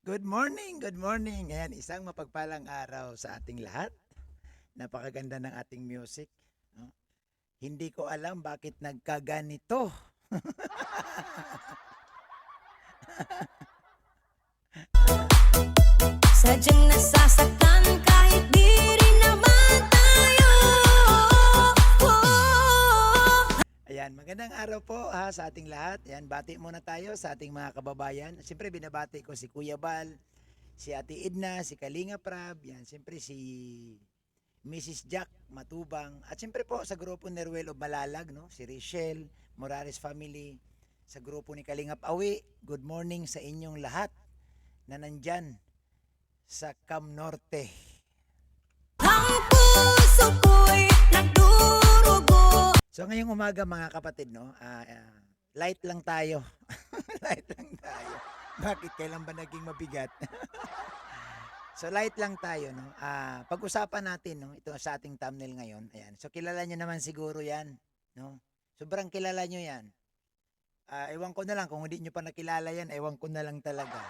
Good morning. Ayan, isang mapagpalang araw sa ating lahat. Napakaganda ng ating music. No? Hindi ko alam bakit nagkaganito. Sadyang nasasaktan kahit di rin naman tayo. Ayan, magandang araw po sa ating lahat. Ayan, bati muna tayo sa ating mga kababayan. Siyempre, binabati ko si Kuya Bal, si Ate Edna, si Kalinga Prab, yan, siyempre si Mrs. Jack Matubang, at siyempre po sa grupo ni Ruel of Malalag, no? Si Richelle, Morales family, sa grupo ni Kalingap Awi, good morning sa inyong lahat na nandyan sa Cam Norte. Ang puso ko'y nagdurugo. So ngayong umaga mga kapatid, no, light lang tayo. Light lang tayo. Bakit kailan ba naging mabigat? So light lang tayo, no. Pag-usapan natin, no, ito sa ating thumbnail ngayon. Ayan. So kilala niyo naman siguro 'yan, no. Sobrang kilala niyo 'yan. Ewan ko na lang kung hindi niyo pa nakilala 'yan, ewan ko na lang talaga.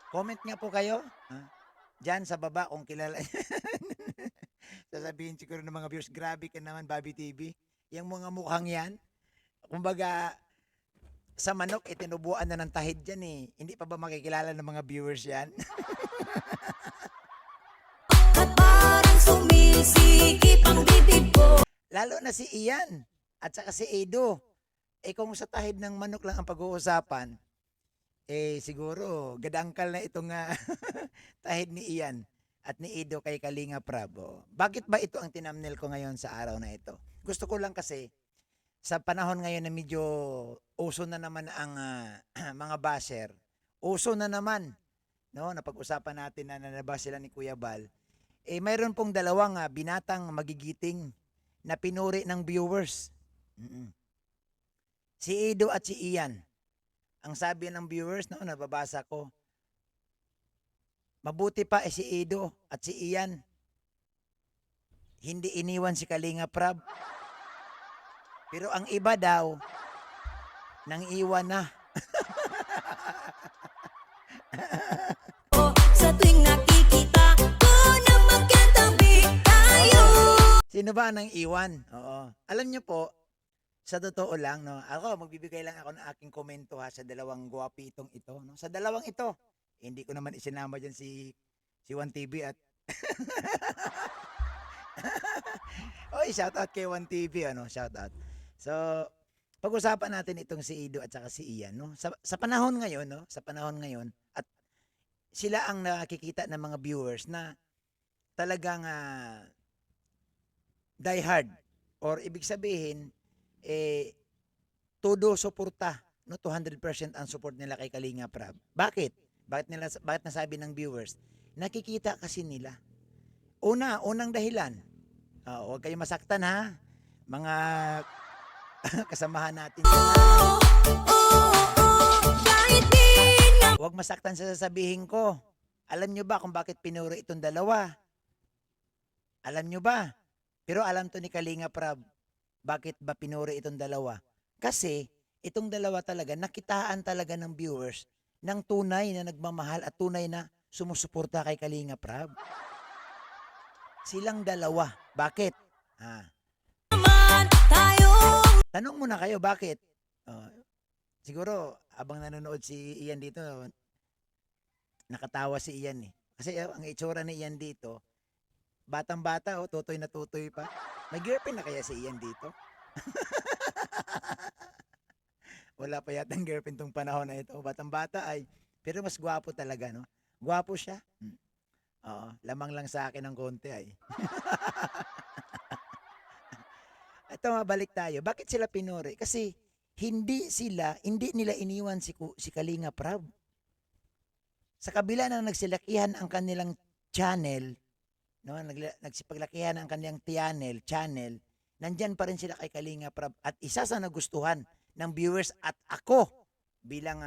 Comment nga po kayo, diyan sa baba kung kilala. Sasabihin siguro ng mga viewers, grabe ka naman Bobby TV. Yung mga mukhang 'yan, kumbaga sa manok, tinubuan na ng tahid dyan eh. Hindi pa ba makikilala ng mga viewers yan? At parang sumisikip ang bibig ko. Lalo na si Ian at saka si Edo. Kung sa tahid ng manok lang ang pag-uusapan, siguro gadangkal na itong tahid ni Ian at ni Edo kay Kalinga Prab. Bakit ba ito ang tinamnel ko ngayon sa araw na ito? Gusto ko lang kasi sa panahon ngayon na medyo uso na naman ang mga basher, uso na naman, no? Napag-usapan natin na nanabas sila ni Kuya Bal. Mayroon pong dalawang binatang magigiting na pinuri ng viewers. Si Edo at si Ian. Ang sabi ng viewers, no, nababasa ko, mabuti pa si Edo at si Ian. Hindi iniwan si Kalinga Prab. Pero ang iba daw, nang iwan na. Sa tuwing nakikita ko na magkatabi tayo. Sino ba nang iwan? Oo. Alam niyo po, sa totoo lang, no, ako, magbibigay lang ako ng aking komento sa dalawang guwapitong ito. No? Sa dalawang ito, hindi ko naman isinama dyan si One TV at oy, shout out kay One TV, ano, shout out. So, pag-usapan natin itong si Edo at saka si Ian, no? Sa panahon ngayon, no? Sa panahon ngayon, at sila ang nakikita ng mga viewers na talagang die hard, or ibig sabihin todo suporta, no, 200% ang support nila kay Kalinga Prab. Bakit nasabi ng viewers? Nakikita kasi nila. Unang dahilan. Huwag kayong masaktan ha. Mga kasamahan natin. Kahit di na Huwag masaktan sa sasabihin ko. Alam nyo ba kung bakit pinuri itong dalawa? Alam nyo ba? Pero alam to ni Kalinga Prab. Bakit ba pinuri itong dalawa? Kasi itong dalawa talaga, nakitaan talaga ng viewers ng tunay na nagmamahal at tunay na sumusuporta kay Kalinga Prab. Silang dalawa. Bakit? naman tayo. Tanong muna kayo, bakit? Siguro, abang nanonood si Ian dito, nakatawa si Ian eh. Kasi ang itsura ni Ian dito, batang-bata, tutoy na tutoy pa. May girlfriend na kaya si Ian dito? Wala pa yata ang girlfriend tong panahon na ito. Batang-bata ay, pero mas gwapo talaga, no? Gwapo siya. Oo, lamang lang sa akin ng konti ay. Ito, balik tayo. Bakit sila pinuri? Kasi hindi nila iniwan si Kalinga Prab. Sa kabila na nagsilakihan ang kanilang channel, no, nagsipaglakihan ang kanilang channel, nandyan pa rin sila kay Kalinga Prab. At isa sa nagustuhan ng viewers at ako bilang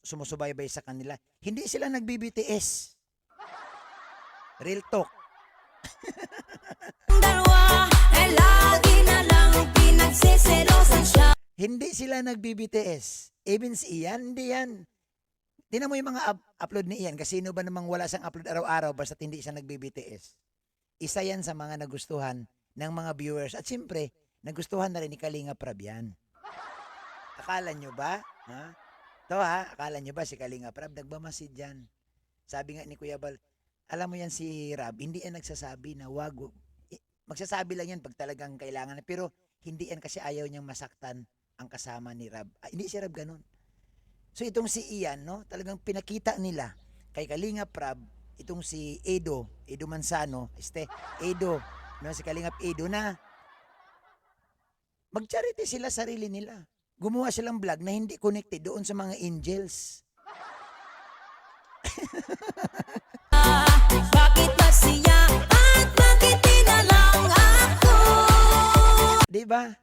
sumusubaybay sa kanila, hindi sila nag-BBTS. Real talk. Dalawa ay lagi na lang pinagsiselosan siya. Hindi sila nag-BBTS. Even si Ian, hindi yan. Tingnan mo yung mga upload ni Ian. Kasi sino ba namang wala siyang upload araw-araw basta hindi siya nagbi-BTS. Isa yan sa mga nagustuhan ng mga viewers. At siyempre, nagustuhan na rin ni Kalinga Prab yan. Akala nyo ba? Ha? Akala nyo ba si Kalinga Prab nagbamasid dyan? Sabi nga ni Kuya Bal, alam mo yan si Rab, hindi yan nagsasabi na wag. Magsasabi lang yan pag talagang kailangan. Pero hindi yan kasi ayaw niyang masaktan ang kasama ni Rab. Hindi si Rab ganun. So itong si Ian, no, talagang pinakita nila kay Kalinga Prab, itong si Edo Manzano, Edo, no, si Kalinga Edo na mag-charity sila sarili nila. Gumawa silang vlog na hindi connected doon sa mga angels. Bakit masaya at bakit tinalang ako? Di ba?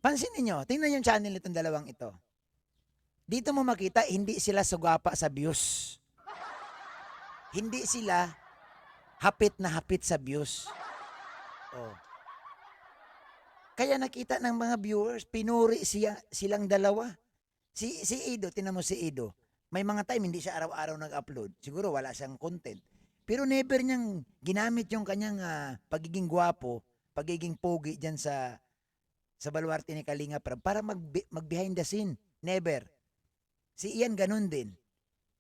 Pansinin nyo, tingnan yung channel nitong dalawang ito. Dito mo makita, hindi sila sugapa sa views. Hindi sila hapit na hapit sa views. Oh. Kaya nakita ng mga viewers, pinuri silang dalawa. Si Edo, tinan mo si Edo. May mga time hindi siya araw-araw nag-upload. Siguro wala siyang content. Pero never niyang ginamit yung kanyang pagiging gwapo, pagiging pogi dyan sa baluarte ni Kalinga Prab para mag behind the scene. Never. Si Ian ganun din.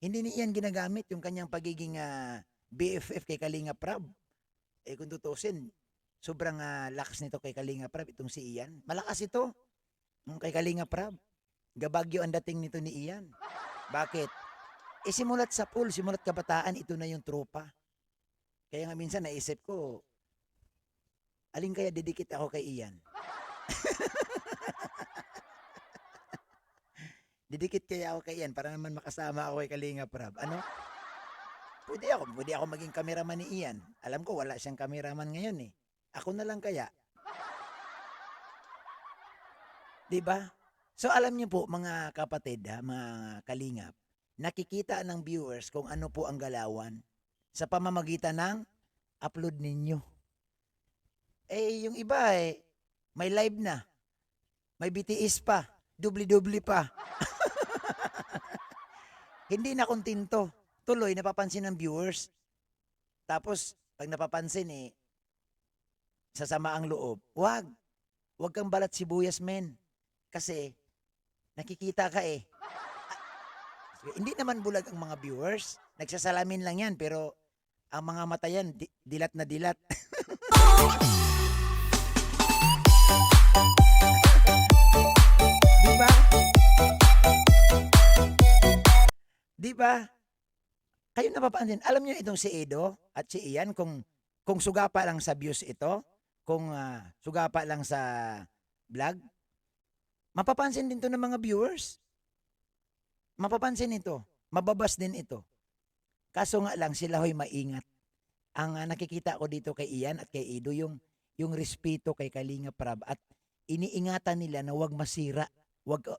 Hindi ni Ian ginagamit yung kanyang pagiging BFF kay Kalinga Prab. Kung tutusin, sobrang lakas nito kay Kalinga Prab, itong si Ian. Malakas ito kay Kalinga Prab. Gabagyo ang dating nito ni Ian. Bakit? Simulat sa pool, simulat kabataan, ito na yung tropa. Kaya nga minsan naisip ko, alin kaya didikit ako kay Ian? Didikit kaya ako kay Ian para naman makasama ako kay Kalinga Prab. Ano? Pwede ako maging cameraman ni Ian. Alam ko wala siyang cameraman ngayon eh. Ako na lang kaya. 'Di ba? So alam niyo po mga kapatid, mga kalingap, nakikita ng viewers kung ano po ang galawan sa pamamagitan ng upload ninyo. Yung iba may live na. May BTS pa, dubli-dubli pa. Hindi na kontento. Tuloy napapansin ng viewers. Tapos pag napapansin sasama ang loob. Wag kang balat sibuyas, men. Kasi nakikita ka Hindi naman bulag ang mga viewers. Nagsasalamin lang yan, pero ang mga mata yan, dilat na dilat. Diba? Diba? Kayo napapansin, alam niyo itong si Edo at si Ian, kung sugapa lang sa views ito, kung sugapa lang sa vlog, mapapansin din to ng mga viewers. Mapapansin ito. Mababas din ito. Kaso nga lang sila ho'y maingat. Ang nakikita ko dito kay Ian at kay Edo, yung respeto kay Kalinga Prab at iniingatan nila na wag masira,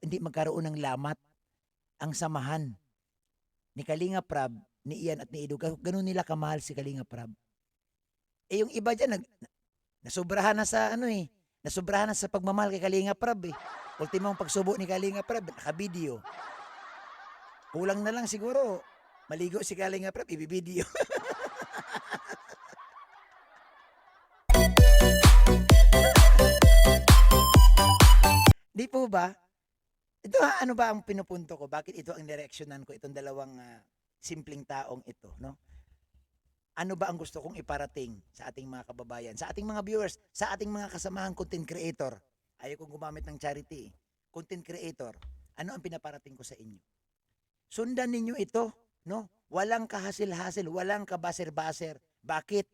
hindi magkaroon ng lamat ang samahan ni Kalinga Prab, ni Ian at ni Edo. Ganun nila kamahal si Kalinga Prab. Yung iba dyan, nasobrahan na sa nasobrahan na sa pagmamahal kay Kalinga Prab Ultimong pagsubo ni Kalinga Prab, naka-video. Kulang na lang siguro, maligo si Kalinga Prab, ibibideo. Di po ba? Ito ano ba ang pinupunto ko? Bakit ito ang direksyonan ko, itong dalawang simpleng taong ito, no? Ano ba ang gusto kong iparating sa ating mga kababayan, sa ating mga viewers, sa ating mga kasamahang content creator? Ayaw kong gumamit ng charity. Content creator, ano ang pinaparating ko sa inyo? Sundan ninyo ito, no? Walang kahasil-hasil, walang kabaser-baser. Bakit?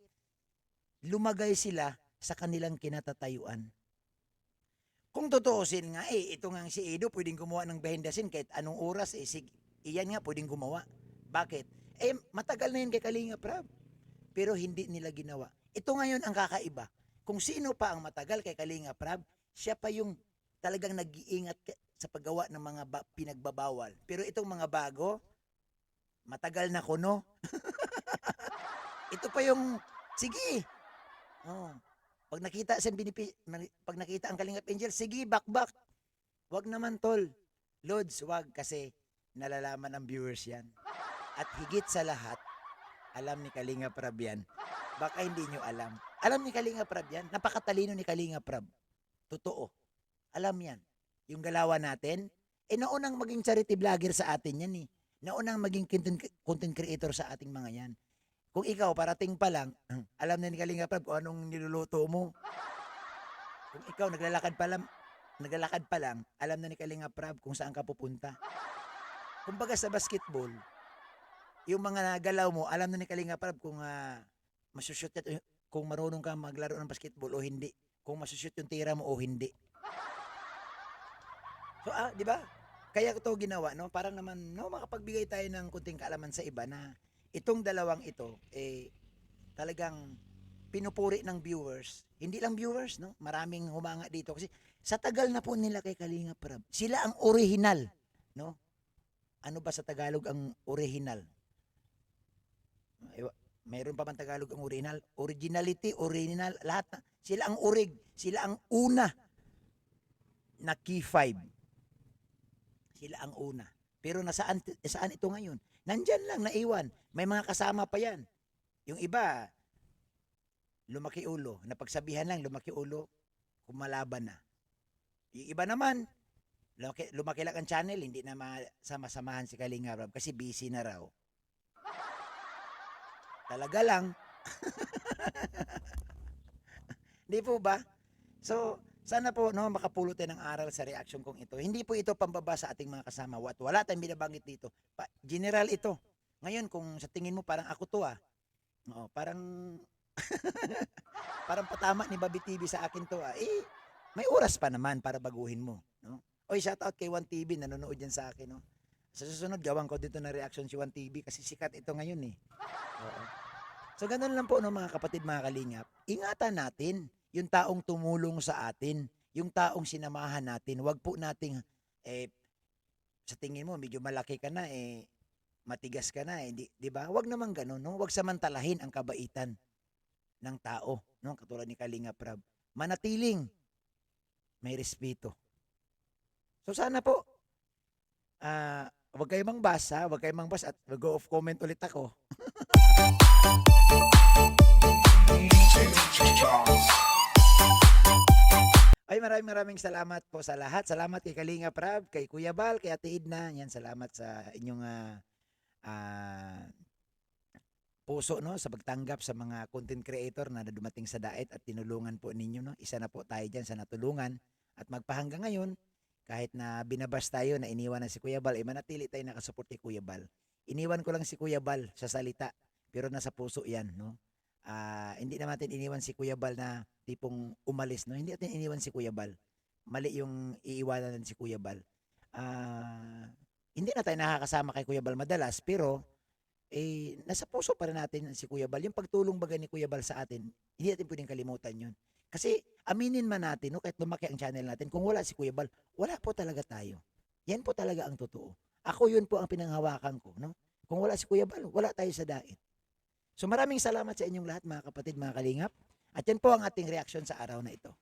Lumagay sila sa kanilang kinatatayuan. Kung totoosin nga, ito nga si Edo, pwedeng gumawa ng behind the scene kahit anong oras, Iyan nga, pwedeng gumawa. Bakit? Matagal na yun kay Kalinga Prab. Pero hindi nila ginawa. Ito ngayon ang kakaiba. Kung sino pa ang matagal kay Kalinga Prab, siya pa yung talagang nag-iingat sa paggawa ng mga pinagbabawal. Pero itong mga bago, matagal na kuno. Ito pa yung, sige. Pag nakita ang Kalingap Angel, sige, bakbak. Wag naman tol. Lods, wag kasi nalalaman ng viewers yan. At higit sa lahat, alam ni Kalinga Prab yan. Baka hindi nyo alam. Alam ni Kalinga Prab yan. Napakatalino ni Kalinga Prab. Totoo. Alam yan. Yung galawan natin, naunang maging charity vlogger sa atin yan eh. Naunang maging content creator sa ating mga yan. Kung ikaw, parating pa lang, alam na ni Kalinga Prab kung anong niluluto mo. Kung ikaw, naglalakad pa lang, alam na ni Kalinga Prab kung saan ka pupunta. Kumbaga sa basketball, yung mga galaw mo, alam na ni Kalinga Prab kung masushoot kung marunong ka maglaro ng basketball o hindi. Kung masushoot yung tira mo o hindi. So, di ba? Kaya ko to ginawa, no? Parang naman, no, makapagbigay tayo ng kunting kaalaman sa iba na itong dalawang ito, talagang pinupuri ng viewers. Hindi lang viewers, no? Maraming humanga dito. Kasi sa tagal na po nila kay Kalinga Prab, sila ang original, no? Ano ba sa Tagalog ang original? Mayroon pa bang Tagalog ang original? Originality, original, lahat na. Sila ang orig. Sila ang una na key 5. Sila ang una. Pero saan ito ngayon? Nandyan lang, naiwan. May mga kasama pa yan. Yung iba, lumaki ulo. Napagsabihan lang, lumaki ulo, kumalaban na. Yung iba naman, lumaki lang ang channel, hindi na masama-samahan si Kalinga Prab kasi busy na raw. Talaga lang. Di po ba? So, sana po no, makapulot tayo ng aral sa reaction kong ito. Hindi po ito pambaba sa ating mga kasama. Wala tayong binabanggit dito. General ito. Ngayon, kung sa tingin mo parang ako to parang parang patama ni Bobby TV sa akin to may oras pa naman para baguhin mo. No? Oy, shoutout kay 1TV, nanonood yan sa akin. No? Sa susunod, gawan ko dito na reaction si 1TV kasi sikat ito ngayon eh. Oo. So, ganun lang po no, mga kapatid, mga kalingap. Ingatan natin yung taong tumulong sa atin, yung taong sinamahan natin. Huwag po nating, sa tingin mo, medyo malaki ka na, matigas ka na, di ba? Huwag naman ganun, no? Huwag samantalahin ang kabaitan ng tao, no? Katulad ni Kalinga Prab. Manatiling may respeto. So sana po, huwag kayo mangbasa, huwag kayo mangbasa at mag-go off comment ulit ako. Ay, maraming salamat po sa lahat. Salamat kay Kalinga Prab, kay Kuya Bal, kay Ate Edna. Yan, salamat sa inyong puso, no, sa pagtanggap sa mga content creator na dumating sa Daet at tinulungan po ninyo, no. Isa na po tayo diyan sa natulungan at magpahanggang ngayon kahit na binabas tayo na iniwan na si Kuya Bal, manatili tayo nakasupport kay Kuya Bal. Iniwan ko lang si Kuya Bal sa salita, pero nasa puso 'yan, no. Hindi naman natin iniwan si Kuya Bal na tipong umalis, no. Hindi natin iniwan si Kuya Bal. Mali yung iiwanan si Kuya Bal. Hindi na tayo nakakasama kay Kuya Bal madalas, pero nasa puso pa rin natin si Kuya Bal. Yung pagtulong baga ni Kuya Bal sa atin, hindi natin pwedeng kalimutan yun. Kasi aminin man natin, no, kahit lumaki ang channel natin, kung wala si Kuya Bal, wala po talaga tayo. Yan po talaga ang totoo. Ako yun po ang pinanghawakan ko. No? Kung wala si Kuya Bal, wala tayo sa Daet. So maraming salamat sa inyong lahat, mga kapatid, mga kalingap. At yan po ang ating reaksyon sa araw na ito.